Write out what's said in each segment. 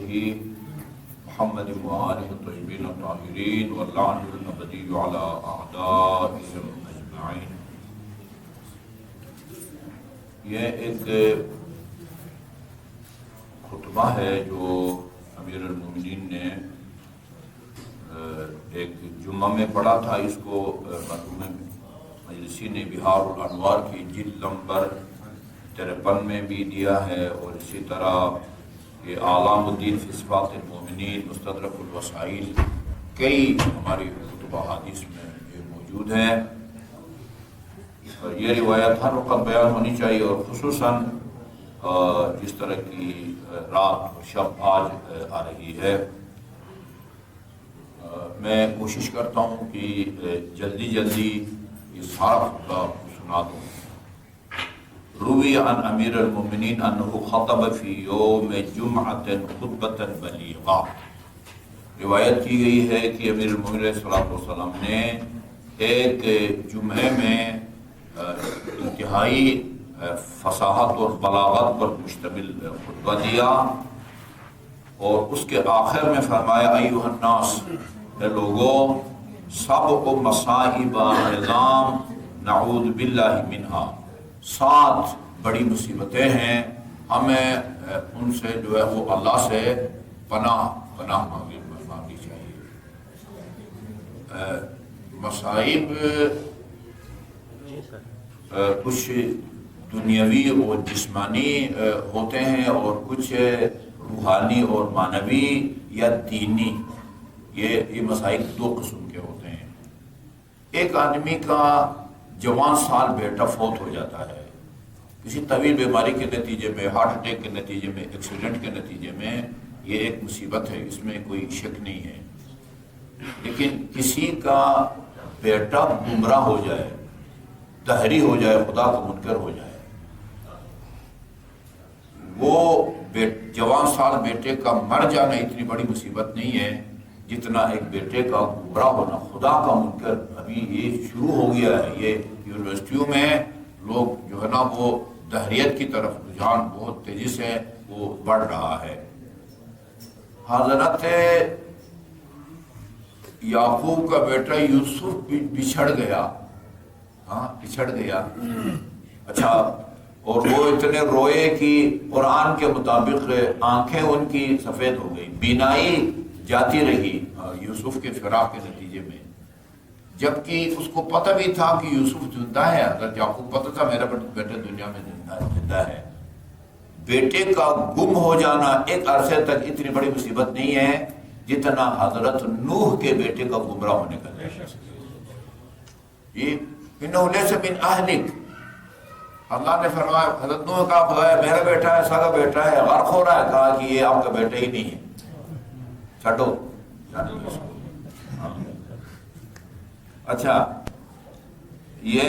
محمد وآلہ الطیبین الطاہرین واللعن الابدی علی اعدائهم اجمعین۔ یہ ایک خطبہ ہے جو امیر المومنین نے ایک جمعہ میں پڑھا تھا۔ اس کو مرحوم مجلسی نے بہار الانوار کی جلد نمبر 53 میں بھی دیا ہے، اور اسی طرح یہ اعلام الدین فی صفات المؤمنین، مستدرک الوسائل، کئی ہماری کتب احادیث میں یہ موجود ہے۔ یہ روایت ہر وقت بیان ہونی چاہیے، اور خصوصاً جس طرح کی رات اور شب آج آ رہی ہے۔ میں کوشش کرتا ہوں کہ جلدی یہ سارا خطبہ سنا دوں۔ روی عن امیر المؤمنین انہ خطب فی یوم جمعۃ خطبۃ بلیغہ۔ روایت کی گئی ہے کہ امیر المؤمنین علیہ السلام نے ایک جمعے میں انتہائی فصاحت اور بلاغت پر مشتمل خطبہ دیا، اور اس کے آخر میں فرمایا ایھا الناس، اے لوگوں، سبع مصائب عظام نعوذ باللہ منہا، 7 بڑی مصیبتیں ہیں، ہمیں ان سے جو ہے وہ اللہ سے پناہ مانگنی چاہیے۔ مصائب کچھ دنیاوی اور جسمانی ہوتے ہیں، اور کچھ روحانی اور معنوی یا دینی۔ یہ مسائل 2 قسم کے ہوتے ہیں۔ ایک آدمی کا جوان سال بیٹا فوت ہو جاتا ہے کسی طویل بیماری کے نتیجے میں، ہارٹ اٹیک کے نتیجے میں، ایکسیڈنٹ کے نتیجے میں، یہ ایک مصیبت ہے، اس میں کوئی شک نہیں ہے۔ لیکن کسی کا بیٹا گمراہ ہو جائے، دہری ہو جائے، خدا کا منکر ہو جائے، وہ جوان سال بیٹے کا مر جانا اتنی بڑی مصیبت نہیں ہے جتنا ایک بیٹے کا گمراہ ہونا، خدا کا منکر۔ ابھی یہ شروع ہو گیا ہے، یہ یونیورسٹیوں میں لوگ جو ہے نا وہ دہریت کی طرف رجحان بہت تیزی سے وہ بڑھ رہا ہے۔ حضرت یعقوب کا بیٹا یوسف بچھڑ گیا، اچھا، اور وہ اتنے روئے کہ قرآن کے مطابق آنکھیں ان کی سفید ہو گئی، بینائی جاتی رہی یوسف کے فراق کے نتیجے میں، جبکہ اس کو پتہ بھی تھا کہ یوسف زندہ ہے۔ حضرت یعقوب پتہ تھا میرا بیٹا دنیا میں زندہ ہے۔ بیٹے کا گم ہو جانا ایک عرصے تک اتنی بڑی مصیبت نہیں ہے جتنا حضرت نوح کے بیٹے کا گمراہ ہونے کا ہے۔ انہ لیس من اہلک، اللہ نے فرمایا، حضرت نوح کا خدایا میرا بیٹا ہے، سگا بیٹا ہے، غرق ہو رہا ہے، کہا کہ یہ آپ کا بیٹا ہی نہیں ہے، چھٹو۔ اچھا، یہ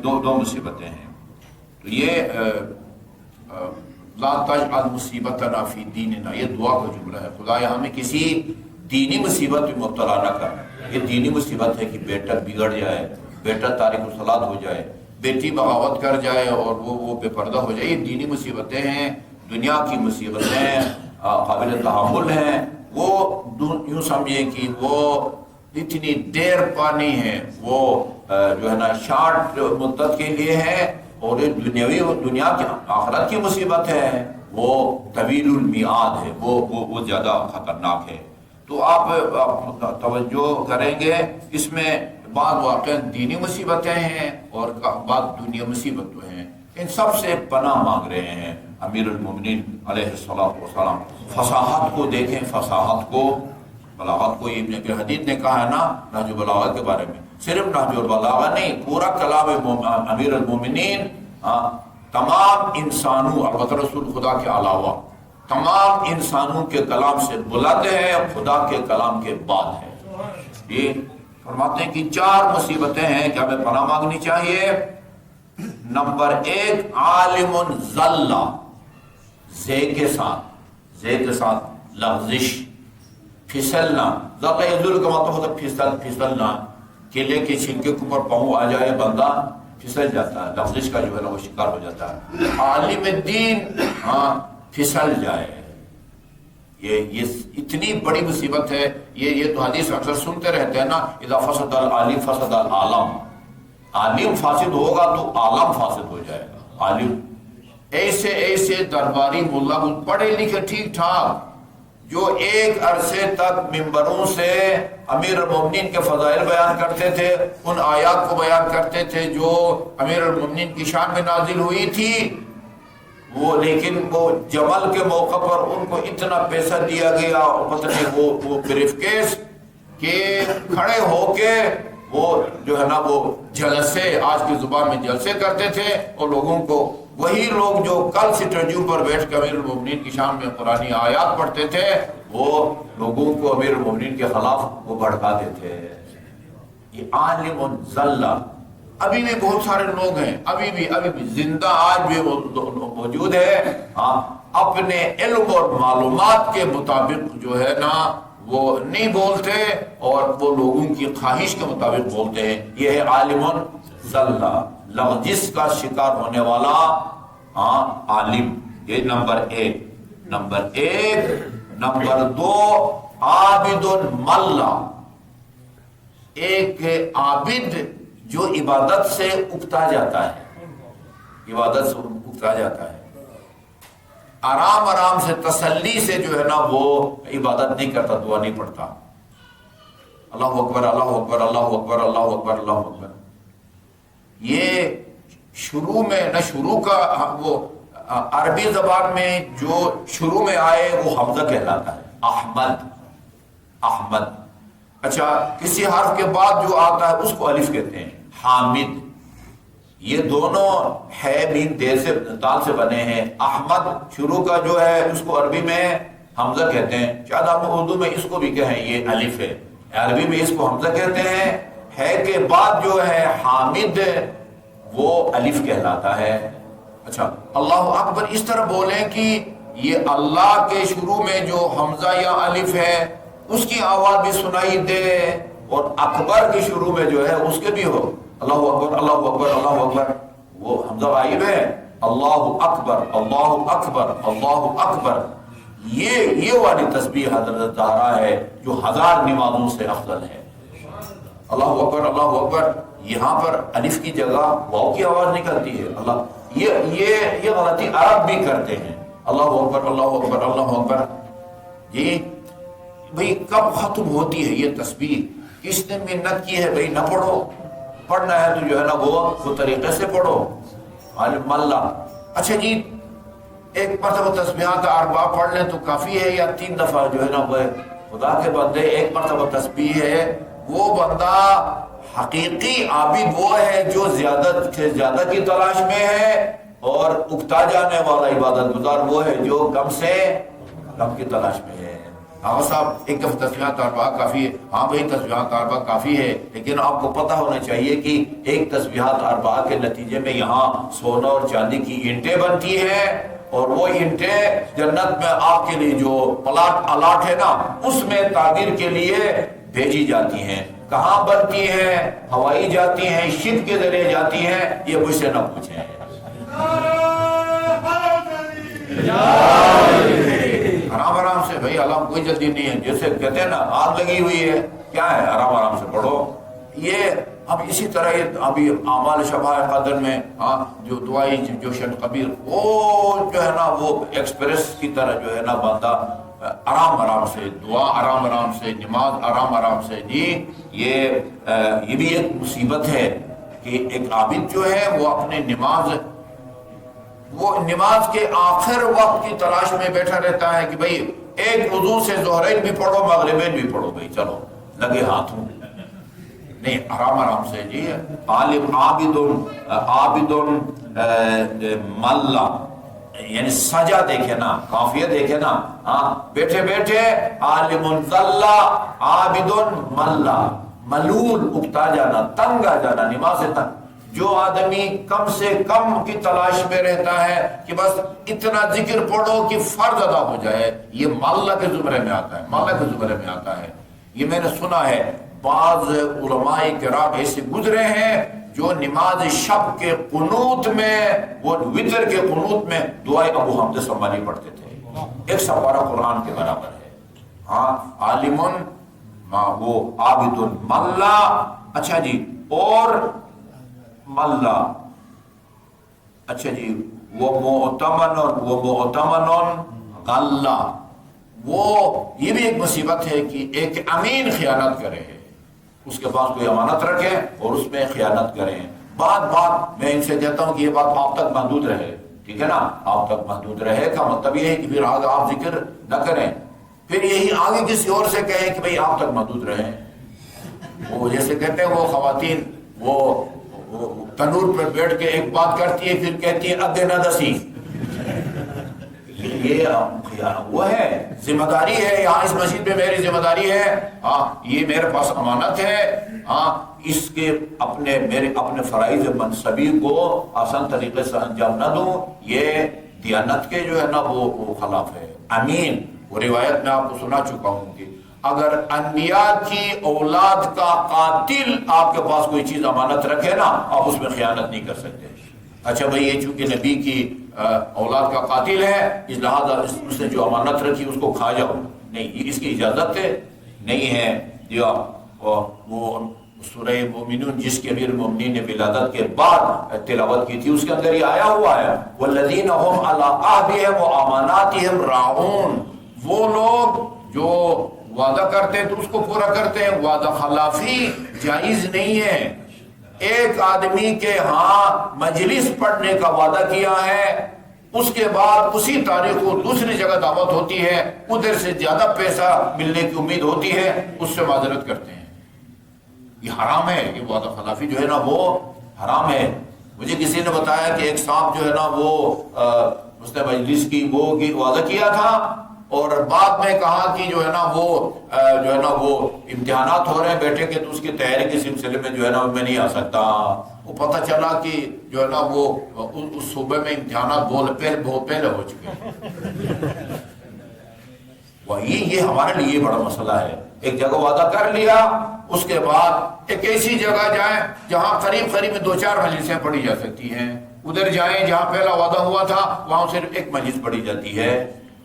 دو مصیبتیں ہیں۔ تو یہ لا تجعل مصیبتنا فی دیننا، یہ دعا کا جملہ ہے، خدایا ہمیں کسی دینی مصیبت میں مبتلا نہ کر۔ یہ دینی مصیبت ہے کہ بیٹا بگڑ جائے، بیٹا تارک الصلاۃ ہو جائے، بیٹی بغاوت کر جائے اور وہ بے پردہ ہو جائے۔ یہ دینی مصیبتیں ہیں، دنیا کی مصیبتیں قابل تحمل ہیں۔ وہ یوں سمجھیں کہ وہ اتنی دیر پانی ہے، وہ جو ہے نا شارٹ مدت کے لیے ہے، اور یہ دنیا کی آخرت کی مصیبت ہے، وہ طویل المیعاد ہے، وہ زیادہ خطرناک ہے۔ تو آپ توجہ کریں گے، اس میں بعض واقع دینی مصیبتیں ہیں اور بعض دنیا مصیبتیں ہیں۔ ان سب سے پناہ مانگ رہے ہیں امیر المومنین علیہ السلام۔ فصاحت کو دیکھیں، فصاحت کو، بلاغت کو۔ ابن ابی حدید نے کہا ہے نا نہج البلاغہ کے بارے میں، صرف نہج البلاغہ نہیں، پورا کلام امیر المومنین تمام انسانوں، البتہ رسول خدا کے علاوہ تمام انسانوں کے کلام سے بلند ہے، خدا کے کلام کے بعد ہے۔ یہ فرماتے ہیں کہ 4 مصیبتیں ہیں کہ ہمیں پناہ مانگنی چاہیے۔ نمبر 1، عالم ذلہ، زے کے ساتھ لغزش، پھسلنا۔ ذلہ یذل کا مطلب ہوتا ہے پھسلنا، کیلے کے چھلکے کے اوپر پاؤں آ جائے بندہ پھسل جاتا ہے، لغزش کا جو ہے نا وہ شکار ہو جاتا ہے۔ عالم دین پھسل جائے، یہ اتنی بڑی مصیبت ہے. یہ تو حدیث اکثر سنتے رہتے ہیں نا، اذا فسد العالم فسد العالم. عالم فاسد ہوگا تو عالم فاسد ہو جائے گا. عالم ایسے درباری ملا پڑھے لکھے ٹھیک ٹھاک جو ایک عرصے تک ممبروں سے امیر المومنین کے فضائل بیان کرتے تھے، ان آیات کو بیان کرتے تھے جو امیر المومنین کی شان میں نازل ہوئی تھی، وہ لیکن وہ جمل کے موقع پر ان کو اتنا پیسہ دیا گیا اور پتہ نہیں وہ بریف کیس کہ کھڑے ہو کے وہ جو ہے نا وہ جلسے، آج کی زبان میں جلسے کرتے تھے، اور لوگوں کو وہی لوگ جو کل سٹیجو پر بیٹھ کے امیر المومنین کی شان میں قرآنی آیات پڑھتے تھے، وہ لوگوں کو امیر المومنین کے خلاف وہ بھڑکاتے تھے. یہ عالم ذلہ. ابھی بھی بہت سارے لوگ ہیں، ابھی بھی زندہ آج بھی موجود ہے، اپنے علم اور معلومات کے مطابق جو ہے نا وہ نہیں بولتے، اور وہ لوگوں کی خواہش کے مطابق بولتے ہیں. یہ ہے عالم ذلہ، لغزش کا شکار ہونے والا عالم. یہ نمبر ایک. نمبر دو، عابد ملا. ایک عابد جو عبادت سے اکتا جاتا ہے، آرام سے تسلی سے جو ہے نا وہ عبادت نہیں کرتا، دعا نہیں پڑھتا. اللہ اکبر اللہ اکبر اللہ اکبر اللہ اکبر اللہ اکبر. یہ شروع میں نہ شروع کا وہ عربی زبان میں جو شروع میں آئے وہ حمزہ کہلاتا ہے. احمد. اچھا، کسی حرف کے بعد جو آتا ہے اس کو الف کہتے ہیں. حامد. یہ دونوں ہے میم دال سے بنے ہیں. احمد شروع کا جو ہے اس کو عربی میں حمزہ کہتے ہیں. شاید آپ اردو میں اس کو بھی کہیں یہ الف ہے، عربی میں اس کو حمزہ کہتے ہیں. ہے کے بعد جو ہے حامد وہ الف کہلاتا ہے. اچھا، اللہ اکبر اس طرح بولیں کہ یہ اللہ کے شروع میں جو حمزہ یا الف ہے اس کی آواز بھی سنائی دے، اور اکبر کے شروع میں جو ہے اس کے بھی ہو. اللہ اکبر اللہ اکبر اللہ اکبر، وہ حمزہ غائب ہے. اللہ اکبر اللہ اکبر اللہ اکبر. یہ والی تسبیح حضرت زہرا ہے جو 1000 نمازوں سے افضل ہے. اللہ اکبر اللہ اکبر، یہاں پر الف کی جگہ واو کی آواز نکلتی ہے. اللہ یہ غلطی عرب بھی کرتے ہیں. اللہ اکبر اللہ اکبر اللہ اکبر. جی بھئی کب ختم ہوتی ہے یہ تسبیح؟ کس نے منت کی ہے بھئی نہ پڑھو، پڑھنا ہے تو جو ہے نا وہ طریقے سے پڑھو. عالم اللہ. اچھا جی، ایک مرتبہ تسبیحات اربع پڑھ لیں تو کافی ہے، یا 3 دفعہ جو ہے نا وہ خدا کے بندے ایک مرتبہ تسبیح ہے. وہ بندہ حقیقی عابد وہ ہے جو زیادہ سے زیادہ کی تلاش میں ہے، اور اکتا جانے والا عبادت گزار وہ ہے جو کم سے کم کی تلاش میں ہے. ہاں صاحب ایک دفعہ تسبیحات اربع کافی ہے. ہاں بھائی تسبیحات اربع کافی ہے، لیکن آپ کو پتہ ہونا چاہیے کہ ایک تسبیحات اربع کے نتیجے میں یہاں سونا اور چاندی کی اینٹیں بنتی ہیں، اور وہ اینٹیں جنت میں آپ کے لیے جو پلاٹ الاٹ ہے نا اس میں تعمیر کے لیے بھیجی جاتی ہیں. کہاں بنتی ہیں؟ ہوائی جاتی ہیں، شپ کے ذریعے جاتی ہیں. یہ مجھ سے نہ پوچھیں. آرام سے بھائی، علام کوئی جلدی نہیں ہے. جیسے کہتے ہیں نا آگ لگی ہوئی ہے، کیا ہے، آرام سے پڑھو. یہ اب اسی طرح ابھی اعمال شبہ قدر میں جو دعائی جوشن قبیر، وہ جو ہے نا وہ ایکسپریس کی طرح جو ہے نا بندہ آرام سے دعا، آرام سے نماز، آرام سے. جی یہ بھی ایک مصیبت ہے کہ ایک عابد جو ہے وہ اپنے نماز کے آخر وقت کی تلاش میں بیٹھا رہتا ہے کہ بھئی ایک وضو سے ظہرین بھی پڑھو مغربین بھی پڑھو. بھئی چلو لگے ہاتھوں. نہیں، آرام سے. جی عالم عابد ملا، یعنی سجا دیکھے نا، کافیہ دیکھے نا. بیٹھے بیٹھے عالم ذلہ عابد ملا. ملول اکتا جانا، تنگ آ جانا، نماز سے تنگ. جو آدمی کم سے کم کی تلاش میں رہتا ہے کہ بس اتنا ذکر پڑھو کہ فرض ادا ہو جائے، یہ ملا کے زمرے میں آتا ہے. یہ میں نے سنا ہے بعض علماء کرام ایسے گزرے ہیں جو نماز شب کے قنوت میں، وہ وتر کے قنوت میں دعائے ابو حمد سمانی پڑھتے تھے. ایک سپارہ قرآن کے برابر ہے. ہاں عالمن وہ عابدن ملا. اچھا جی اور ملا. اچھا جی وہ معتمن غلہ. وہ یہ بھی ایک مصیبت ہے کہ ایک امین خیانت کرے, اس کے پاس کوئی امانت رکھے اور اس میں خیانت کریں. بات میں ان سے کہتا ہوں کہ یہ بات آپ تک محدود رہے, ٹھیک ہے نا, آپ تک محدود رہے کا مطلب یہ ہے کہ پھر آگے آپ ذکر نہ کریں, پھر یہی آگے کسی اور سے کہیں کہ بھئی آپ تک محدود رہیں. وہ جیسے کہتے ہیں وہ خواتین وہ تنور پر بیٹھ کے ایک بات کرتی ہے پھر کہتی ہے ادے نہ دسی. یہ وہ ہے ذمہ داری ہے, یہاں اس مسجد میں میری ذمہ داری ہے, ہاں یہ میرے پاس امانت ہے, ہاں اس کے میرے اپنے فرائض منصبی کو آسان طریقے سے انجام نہ دوں, یہ دیانت کے جو ہے نا وہ خلاف ہے. امین وہ روایت میں آپ کو سنا چکا ہوں کہ اگر انبیاء کی اولاد کا قاتل آپ کے پاس کوئی چیز امانت رکھے نا, آپ اس میں خیانت نہیں کر سکتے. اچھا بھئی یہ چونکہ نبی کی اولاد کا قاتل ہے اس لہذا اس نے جو امانت رکھی اس کو کھا جاؤ, نہیں, اس کی اجازت نہیں ہے. وہ سورہ مومنون جس کے امیر المومنین نے ولادت کے بعد تلاوت کی تھی اس کے اندر یہ آیا ہوا ہے والذین هم علی عہدہم واماناتہم راعون. وہ لوگ جو وعدہ کرتے ہیں تو اس کو پورا کرتے ہیں. وعدہ خلافی جائز نہیں ہے. ایک آدمی کے ہاں مجلس پڑھنے کا وعدہ کیا ہے, اس کے بعد اسی تاریخ کو دوسری جگہ دعوت ہوتی ہے, ادھر سے زیادہ پیسہ ملنے کی امید ہوتی ہے, اس سے معذرت کرتے ہیں. یہ حرام ہے, یہ وعدہ خلافی جو ہے نا وہ حرام ہے. مجھے کسی نے بتایا کہ ایک صاحب جو ہے نا وہ اس نے مجلس کی وہ وعدہ کیا تھا اور بعد میں کہا کہ جو ہے نا وہ امتحانات ہو رہے ہیں بیٹے کے تو اس کی تیاری کے سلسلے میں جو ہے نا میں نہیں آ سکتا. وہ پتہ چلا کہ جو ہے نا وہ اس صوبے میں امتحانات بہت پہلے ہو چکے ہیں. یہ ہمارے لیے بڑا مسئلہ ہے. ایک جگہ وعدہ کر لیا, اس کے بعد ایک ایسی جگہ جائیں جہاں قریب میں 2-4 مجلسیں پڑھی جا سکتی ہیں, ادھر جائیں جہاں پہلا وعدہ ہوا تھا وہاں صرف ایک مجلس پڑھی جاتی ہے.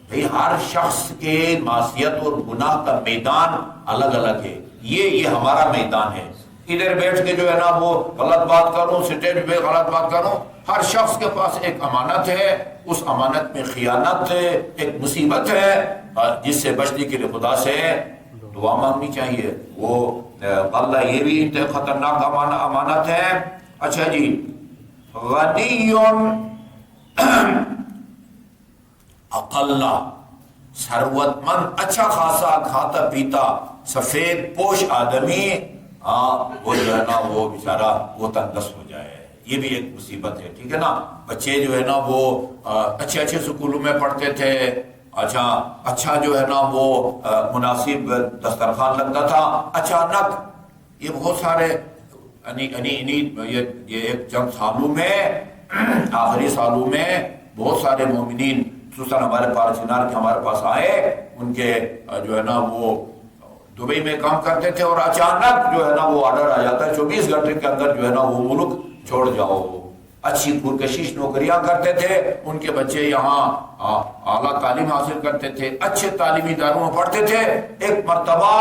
بھئی ہر شخص کے معصیت اور گناہ کا میدان الگ الگ ہے. یہ ہمارا میدان ہے. ادھر بیٹھ کے جو ہے نا وہ غلط بات کروں, سٹیج پہ غلط بات کروں. ہر شخص کے پاس ایک امانت ہے, اس امانت میں خیانت ایک مصیبت ہے جس سے بچنے کے لیے خدا سے دعا مانگنی چاہیے. وہ اللہ یہ بھی خطرناک امانت ہے. اچھا جی غنیون اقلا, ثروت مند اچھا خاصا کھاتا پیتا سفید پوش آدمی, وہ جو ہے نا وہ بیچارہ وہ تندرست ہو جائے, یہ بھی ایک مصیبت ہے. ٹھیک ہے نا, بچے جو ہے نا وہ اچھے اسکولوں میں پڑھتے تھے, اچھا جو ہے نا وہ مناسب دسترخوان لگتا تھا, اچانک یہ بہت سارے یہ ایک چند سالوں میں آخری سالوں میں بہت سارے مومنین خصوصاً ہمارے پارچینار کے ہمارے پاس آئے. ان کے جو ہے نا وہ دبئی میں کام کرتے تھے اور اچانک جو ہے نا وہ آرڈر آ جاتا ہے 24 گھنٹے کے اندر جو ہے نا وہ ملک چھوڑ جاؤ. اچھی پرکشش نوکریاں کرتے تھے, ان کے بچے یہاں اعلیٰ تعلیم حاصل کرتے تھے, اچھے تعلیمی اداروں میں پڑھتے تھے, ایک مرتبہ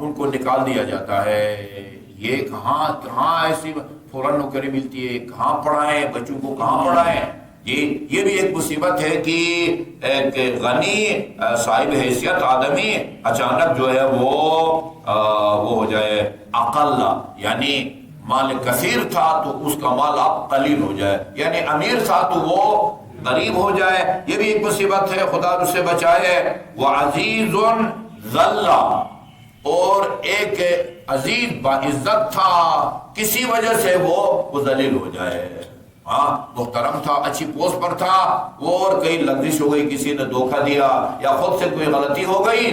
ان کو نکال دیا جاتا ہے. یہ کہاں ایسی فوراً نوکری ملتی ہے, کہاں پڑھائیں بچوں کو, کہاں پڑھائیں. یہ بھی ایک مصیبت ہے کہ ایک غنی صاحب حیثیت آدمی اچانک جو ہے وہ ہو جائے اقل, یعنی مال کثیر تھا تو اس کا مال اب قلیل ہو جائے, یعنی امیر تھا تو وہ غریب ہو جائے. یہ بھی ایک مصیبت ہے, خدا اس سے بچائے. وعزیز ذل, اور ایک عزیز باعزت تھا کسی وجہ سے وہ ذلیل ہو جائے. محترم تھا, اچھی پوسٹ پر تھا, وہ اور کہیں لغزش ہو گئی, کسی نے دھوکہ دیا یا خود سے کوئی غلطی ہو گئی,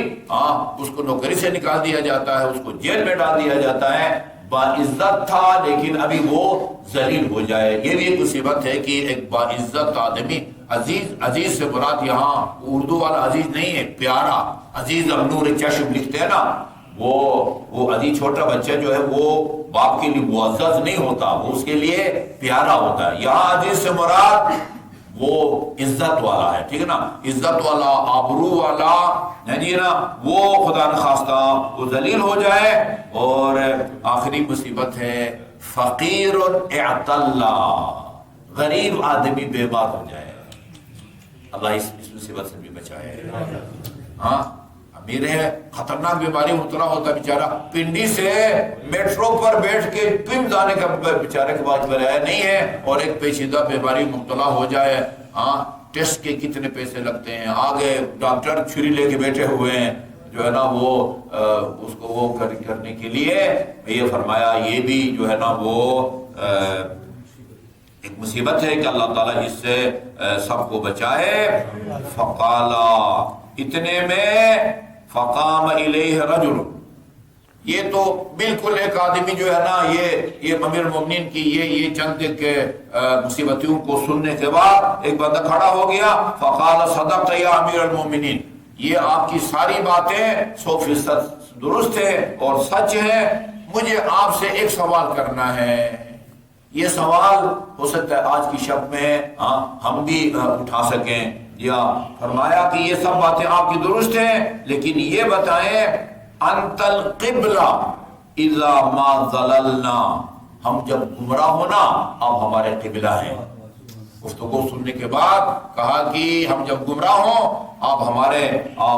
اس کو نوکری سے نکال دیا جاتا ہے, اس کو جیل میں ڈال دیا جاتا ہے. باعزت تھا لیکن ابھی وہ ذلیل ہو جائے. یہ بھی ایک مصیبت ہے کہ ایک باعزت آدمی, عزیز سے مراد یہاں اردو والا عزیز نہیں ہے, پیارا عزیز. اب نور چشم لکھتے ہیں نا, وہ عزیز چھوٹا بچہ جو ہے وہ باپ کے لیے معزز نہیں ہوتا, وہ اس کے لیے پیارا ہوتا ہے. یہاں عزیز سے مراد وہ عزت والا ہے، ٹھیک ہے نا، عزت والا، آبرو والا ہے جی نا، وہ خدا نخواستہ وہ ذلیل ہو جائے۔ اور آخری مصیبت ہے فقیر اعتلا، غریب آدمی بیمار ہو جائے، اللہ اس مصیبت سے بھی بچائے۔ ہاں امیر ہے، خطرناک بیماری مبتلا ہوتا ہے بیچارہ، پنڈی سے میٹرو پر بیٹھ کے پم جانے کا بیچارے کے بعد بلایا نہیں ہے، اور ایک پیچیدہ بیماری مبتلا ہو جائے، ہاں ٹیسٹ کے کتنے پیسے لگتے ہیں، آگے ڈاکٹر چھری لے کے بیٹھے ہوئے ہیں جو ہے نا وہ اس کو وہ کرنے کے لیے، یہ فرمایا یہ بھی جو ہے نا وہ ایک مصیبت ہے کہ اللہ تعالیٰ اس سے سب کو بچائے۔ فقالا، اتنے میں فقام الیہ رجل، یہ تو بالکل ایک آدمی جو ہے نا یہ امیر المومنین کی یہ چند مصیبتوں کو سننے کے بعد ایک بندہ کھڑا ہو گیا، فقال صدقت یا امیر المومنین، یہ آپ کی ساری باتیں 100% درست ہے اور سچ ہے، مجھے آپ سے ایک سوال کرنا ہے۔ یہ سوال ہو سکتا ہے آج کی شب میں ہم بھی اٹھا سکیں، یا فرمایا کہ یہ سب باتیں آپ کی درست ہیں، لیکن یہ بتائیں انت القبلہ اذا ما ضللنا، ہم جب گمراہ ہونا آپ ہمارے قبلہ ہیں۔ گفتگو سننے کے بعد کہا کہ ہم جب گمراہ ہوں آپ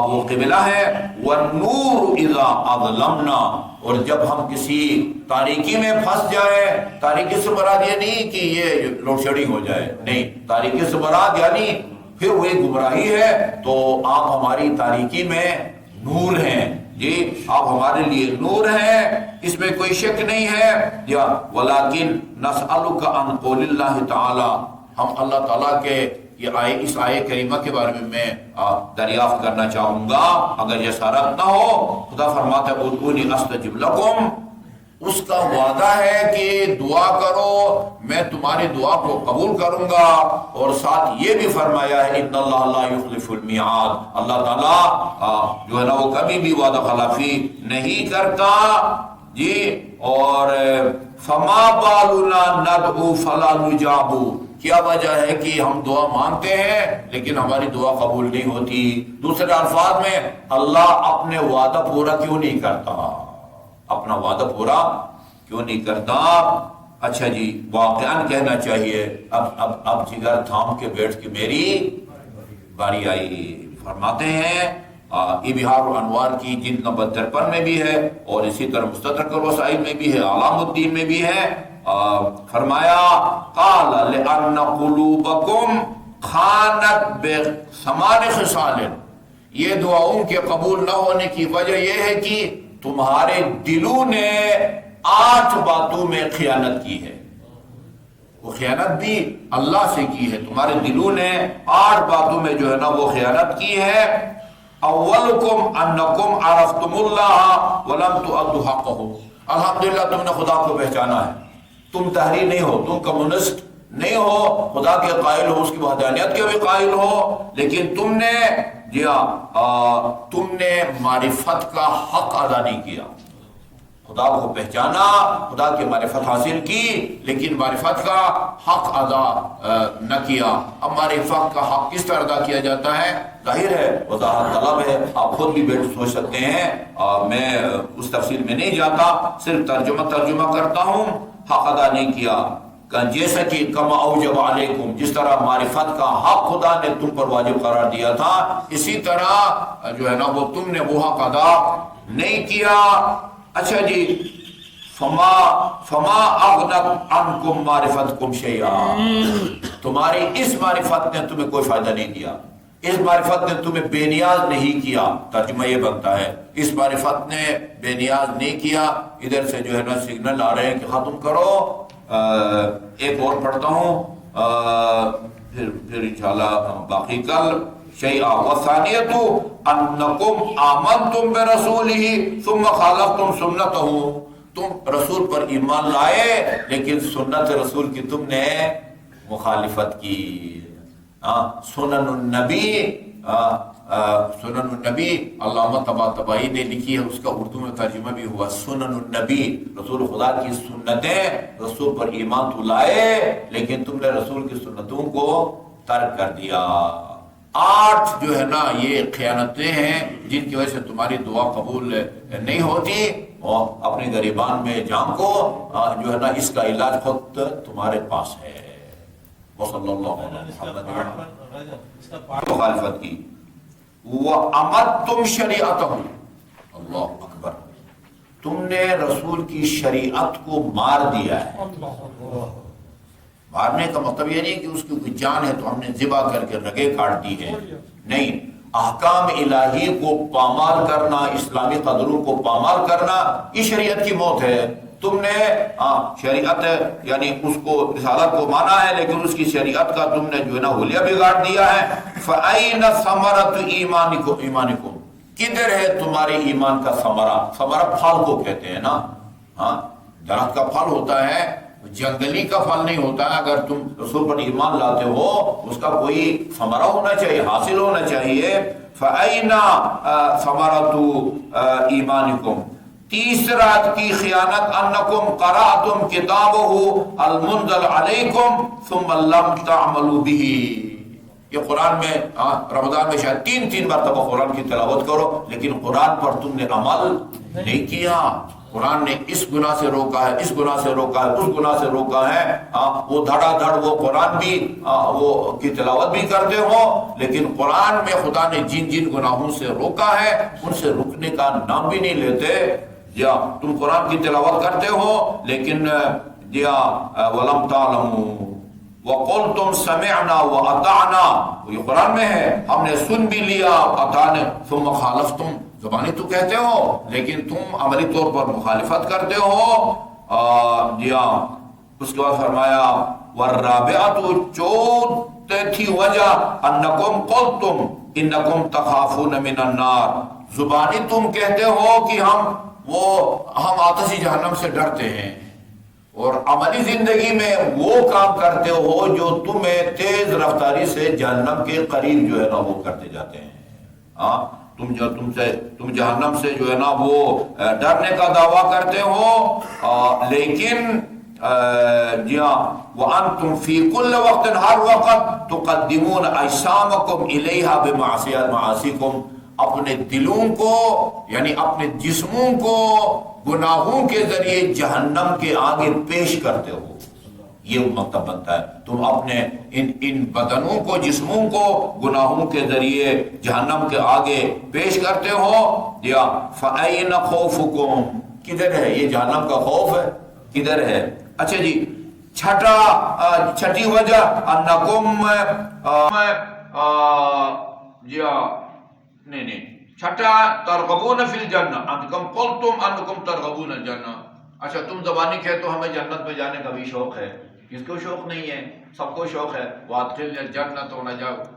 وہ قبلہ ہیں، والنور اذا اظلمنا، اور جب ہم کسی تاریکی میں پھنس جائے، تاریکی سے مراد یہ نہیں کہ یہ لوڈ شیڈنگ ہو جائے، نہیں، تاریکی سے مراد یعنی پھر وہی گمراہی ہے، تو آپ ہماری تاریکی میں نور ہیں، جی آپ ہمارے لیے نور ہیں، اس میں کوئی شک نہیں ہے۔ یا ولیکن نسألک عن قول اللہ تعالی، ہم اللہ تعالیٰ کے اس آیے کریمہ کے بارے میں دریافت کرنا چاہوں گا، اگر یہ سارت نہ ہو، خدا فرماتا ہے ادعونی استجب لکم، اس کا وعدہ ہے کہ دعا کرو میں تمہاری دعا کو قبول کروں گا، اور ساتھ یہ بھی فرمایا ہے ان اللہ لا یخلف المیعاد، اللہ تعالیٰ جو ہے نا وہ کبھی بھی وعدہ خلافی نہیں کرتا، جی۔ اور فما بالنا ندعو فلا نجاب، کیا وجہ ہے کہ ہم دعا مانگتے ہیں لیکن ہماری دعا قبول نہیں ہوتی؟ دوسرے الفاظ میں اللہ اپنے وعدہ پورا کیوں نہیں کرتا، اپنا وعدہ پورا کیوں نہیں کرتا؟ اچھا جی، واقعاً کہنا چاہیے اب جگر تھام کے بیٹھ کے میری باری آئی۔ فرماتے ہیں یہ بہار الانوار کی جلد نمبر 53 میں بھی ہے، اور اسی طرح مستدرک الوسائل میں بھی ہے، علام الدین میں بھی ہے۔ فرمایا قال لأن قلوبکم خانت بثمان خصال، یہ دعاؤں کے قبول نہ ہونے کی وجہ یہ ہے کہ تمہارے دلوں نے 8 باتوں میں خیانت کی ہے، وہ خیانت بھی اللہ سے کی ہے، تمہارے دلوں نے 8 باتوں میں جو ہے نا وہ خیانت کی ہے۔ اولکم انکم عرفتم اللہ ولم تؤدوا حقہ، الحمدللہ تم نے خدا کو پہچانا ہے، تم تحریر نہیں ہو، تم کمیونسٹ نہیں ہو، خدا کے قائل ہو، اس کی وحدانیت کے بھی قائل ہو، لیکن تم نے جی تم نے معرفت کا حق ادا نہیں کیا، خدا کو پہچانا، خدا کی معرفت حاصل کی، لیکن معرفت کا حق ادا نہ کیا۔ اب معرفت کا حق کس طرح ادا کیا جاتا ہے؟ ظاہر ہے وضاحت طلب ہے، آپ خود بھی بیٹھ سوچ سکتے ہیں، میں اس تفصیل میں نہیں جاتا، صرف ترجمہ کرتا ہوں۔ حق ادا نہیں کیا، جیسا کہ کما اوجب علیکم، جس طرح معرفت کا حق خدا نے تم پر واجب قرار دیا تھا، اسی طرح جو ہے نا وہ تم نے وہ حق ادا نہیں کیا۔ اچھا جی، فما اغنت عنکم معرفتکم شیئا، تمہاری اس معرفت نے تمہیں کوئی فائدہ نہیں دیا، اس معرفت نے تمہیں بے نیاز نہیں کیا، ترجمہ یہ بنتا ہے اس معرفت نے بے نیاز نہیں کیا۔ ادھر سے جو ہے نا سگنل آ رہے ہیں کہ ختم کرو، ایک اور پڑھتا ہوں، پھر انشاءاللہ باقی کل۔ شیئا وثانیت انکم آمنتم برسولہ ثم خالفتم سنتہ، تم رسول پر ایمان لائے لیکن سنت رسول کی تم نے مخالفت کی۔ سنن النبی علامہ طباطبائی نے لکھی ہے، اس کا اردو میں ترجمہ بھی ہوا سنن النبی، رسول خدا کی سنتیں، رسول پر ایمان تو لائے لیکن تم نے رسول کی سنتوں کو ترک کر دیا۔ 8 جو ہے نا یہ خیانتیں ہیں جن کی وجہ سے تمہاری دعا قبول نہیں ہوتی، اور اپنے گریبان میں جھانکو، جو ہے نا اس کا علاج خود تمہارے پاس ہے۔ وصلی اللہ علیہ وسلم مخالفت کی۔ وَأَمَدْتُمْ شَرِيعَتَهُ، اللہ اکبر، تم نے رسول کی شریعت کو مار دیا ہے۔ مارنے کا مطلب یہ نہیں کہ اس کی کوئی جان ہے تو ہم نے ذبح کر کے رگیں کاٹ دی ہے، نہیں، احکام الہی کو پامال کرنا، اسلامی قدروں کو پامال کرنا، یہ شریعت کی موت ہے۔ تم نے شریعت یعنی اس کو رسالت کو مانا ہے، لیکن اس کی شریعت کا تم نے جو ہے نا حلیہ بگاڑ دیا ہے۔ فَأَيْنَ ثَمَرَةُ ایمانکم، کدھر ہے تمہارے ایمان کا ثمرہ؟ ثمرہ پھل کو کہتے ہیں نا، درخت کا پھل ہوتا ہے، جنگلی کا پھل نہیں ہوتا ہے۔ اگر تم رسول پر ایمان لاتے ہو اس کا کوئی ثمرہ ہونا چاہیے، حاصل ہونا چاہیے۔ فَأَيْنَ ثَمَرَةُ ایمانکم، تیسرا کی خیانت، انکم قرأتم کتابہ المنزل علیکم ثم لم تعملوا بہ۔ یہ قرآن میں رمضان میں شاید 3 مرتبہ قرآن کی تلاوت کرو، لیکن قرآن پر تم نے عمل نہیں کیا۔ قرآن نے اس گناہ سے روکا ہے، اس گناہ سے روکا ہے، اس گناہ سے روکا ہے، وہ دھڑا دھڑ وہ قرآن بھی وہ کی تلاوت بھی کرتے ہو، لیکن قرآن میں خدا نے جن جن گناہوں سے روکا ہے ان سے رکنے کا نام بھی نہیں لیتے۔ یا تم قرآن کی تلاوت کرتے ہو لیکن وَلَمْ تَعْلَمُوا وَقُلْتُمْ سَمِعْنَا وَأَطَعْنَا، یہ قرآن میں ہے، ہم نے سن بھی لیا، اطعنا، ثم خالفتم، زبانی تو کہتے ہو لیکن تم عملی طور پر مخالفت کرتے ہو۔ اس کے بعد فرمایا وَالرَّابِعَةُ، چوتھی وجہ، أَنَّكُمْ قُلْتُمْ إِنَّكُمْ تَخَافُونَ مِنَ النَّارِ، زبانی تم کہتے ہو کہ ہم آتشی جہنم سے ڈرتے ہیں، اور عملی زندگی میں وہ کام کرتے ہو جو تمہیں تیز رفتاری سے جہنم کے قریب جو ہے نا وہ کرتے جاتے ہیں۔ تم جہنم سے جو ہے نا وہ ڈرنے کا دعویٰ کرتے ہو، لیکن وَأَنْتُمْ فِي كُلِّ وَقْتٍ، ہر وقت تُقَدِّمُونَ أَجْسَامَكُمْ إِلَيْهَا بِمَعْصِيَتِكُمْ، اپنے دلوں کو یعنی اپنے جسموں کو گناہوں کے ذریعے جہنم کے آگے پیش کرتے ہو۔ یہ مطلب بنتا ہے تم اپنے ان بدنوں کو، جسموں کو گناہوں کے ذریعے جہنم کے آگے پیش کرتے ہو۔ یا فَأَيْنَ خَوْفُكُمْ، کدھر ہے یہ جہنم کا خوف ہے، کدھر ہے؟ اچھا جی، چھٹی وجہ، انکم نہیں چھٹا، ترغبون فی الجنہ، انکم قلتم انکم ترغبون الجنہ۔ اچھا تم زبانی کہتے ہو ہمیں جنت میں جانے کا بھی شوق ہے، کس کو شوق نہیں ہے؟ سب کو شوق ہے۔ وَأَدْخِلْنِي الْجَنَّةَ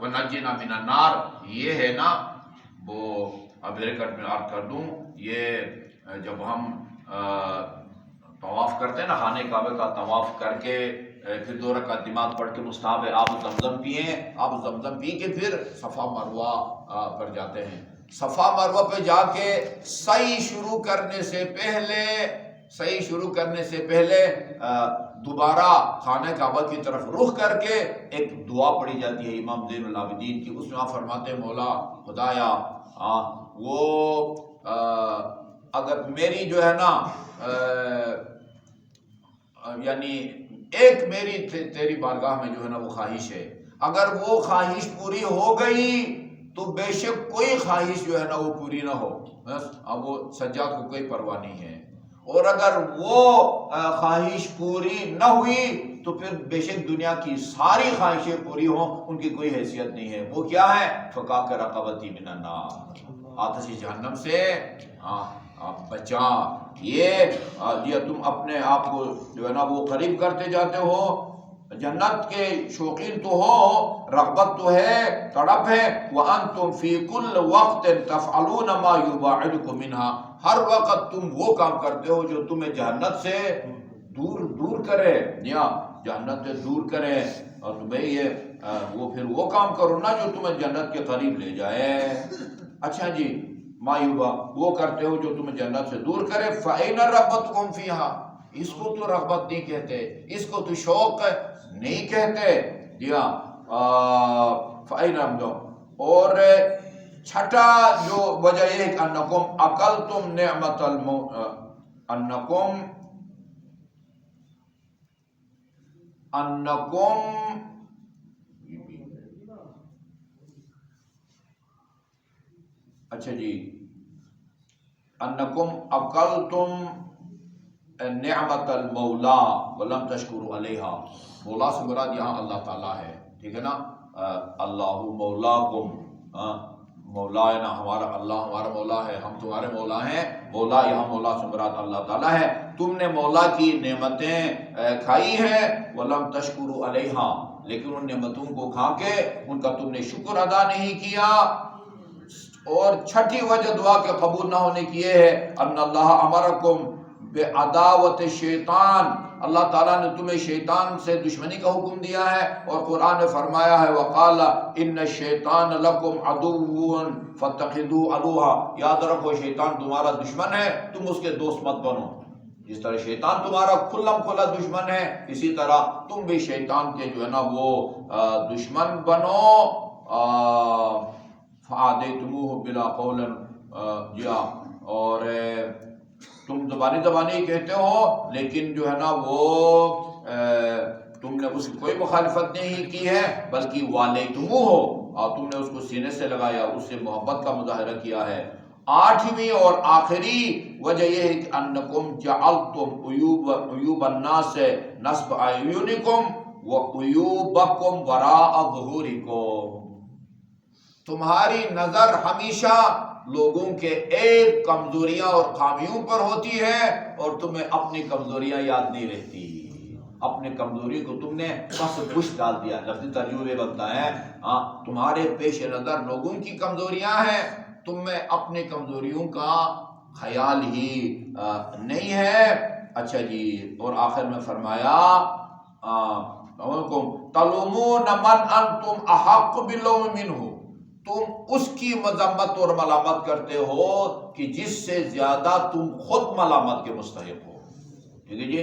وَنَجِّنَا مِنَ النَّارِ، یہ ہے نا وہ بریکٹ میں عرض کر دوں، یہ جب ہم طواف کرتے ہیں نا، خانہ کعبہ کا طواف کر کے پھر 2 رکعت نماز پڑھ کے مستحب ہے آپ زمزم پئیں، آپ زمزم پی کے پھر صفا مروہ پر جاتے ہیں۔ صفا مروہ پہ جا کے سعی شروع کرنے سے پہلے دوبارہ خانہ کعبہ کی طرف رخ کر کے ایک دعا پڑھی جاتی ہے امام زین العابدین کی، اس میں آپ فرماتے ہیں مولا خدایا وہ اگر میری جو ہے نا یعنی ایک میری تیری بارگاہ میں جو ہے نا وہ خواہش ہے، اگر وہ خواہش پوری ہو گئی تو بے شک کوئی خواہش جو ہے نا وہ پوری نہ ہو، بس اب وہ سجاد کو کوئی پرواہ نہیں ہے، اور اگر وہ خواہش پوری نہ ہوئی تو پھر بے شک دنیا کی ساری خواہشیں پوری ہوں ان کی کوئی حیثیت نہیں ہے۔ وہ کیا ہے؟ فَقَاكَ رَقَبَتِي مِنَ النَّارِ، آتشِ جہنم سے بچا۔ یہ تم اپنے آپ کو جو ہے نا وہ قریب کرتے جاتے ہو، جنت کے شوقین تو ہو، رغبت تو ہے، تڑپ ہے۔ وَأَنْتُمْ فِي كُلِّ وَقْتٍ تَفْعَلُونَ مَا يُبَاعِدُكُم مِّنْهَا، ہر وقت تم وہ کام کرتے ہو جو تمہیں جہنت سے دور کرے، یا جہنت سے دور کرے، اور تمہیں یہ وہ کام کرو نا جو تمہیں جنت کے قریب لے جائے۔ اچھا جی، مایوبا وہ کرتے ہو جو تمہیں جنت سے دور کرے۔ فَأَيْنَ رَغْبَتُكُمْ فِيهَا، اس کو تو رغبت نہیں کہتے، اس کو تو شوق نہیں کہتے۔ اور چھٹا جو وجہ یہ ہے کہ انکم اکلتم نعمت اچھا جی، انکم اکلتم نعمت المولا ولم تشکروا علیہا. مولا سے مراد یہاں اللہ تعالیٰ ہے، ٹھیک ہے نا. اللہ مولاکم، مولا ہے نا ہمارا، اللہ ہمارا مولا ہے، ہم تمہارے مولا ہیں. مولا یہاں مولا سے مراد اللہ تعالیٰ ہے. تم نے مولا کی نعمتیں کھائی ہیں، ولم تشکروا علیہا، لیکن ان نعمتوں کو کھا کے ان کا تم نے شکر ادا نہیں کیا. اور چھٹی وجہ دعا کے قبول نہ ہونے کی یہ ہے ان اللہ امرکم بعداوت شیطان، اللہ تعالیٰ نے تمہیں شیطان سے دشمنی کا حکم دیا ہے. اور قرآن نے فرمایا ہے وقال ان الشیطان لکم عدو فاتخذوه عدوا، یاد رکھو شیطان تمہارا دشمن ہے، تم اس کے دوست مت بنو. جس طرح شیطان تمہارا کھلم کھلا دشمن ہے، اسی طرح تم بھی شیطان کے جو ہے نا وہ دشمن بنو. فعادیتموہ بلا قول، جی ہاں، اور تم زبانی کہتے ہو لیکن جو ہے نا وہ تم نے اس کی کوئی مخالفت نہیں کی ہے، بلکہ والیتموہ ہو، اور تم نے اس کو سینے سے لگایا، اس سے محبت کا مظاہرہ کیا ہے. آٹھویں اور آخری وجہ یہ ہے کہ انکم جعلتم عیوب الناس نصب اعینکم وعیوبکم وراء ظہورکم. تمہاری نظر ہمیشہ لوگوں کے ایک کمزوریاں اور خامیوں پر ہوتی ہے، اور تمہیں اپنی کمزوریاں یاد نہیں رہتی. اپنے کمزوری کو تم نے بس پش ڈال دیا. لفظی ترجمے بنتا ہے تمہارے پیش نظر لوگوں کی کمزوریاں ہیں، تم میں اپنی کمزوریوں کا خیال ہی نہیں ہے. اچھا جی، اور آخر میں فرمایا تلومون من انتم احق باللوم منہ، تم اس کی مذمت اور ملامت کرتے ہو کہ جس سے زیادہ تم خود ملامت کے مستحق ہو. ٹھیک ہے جی.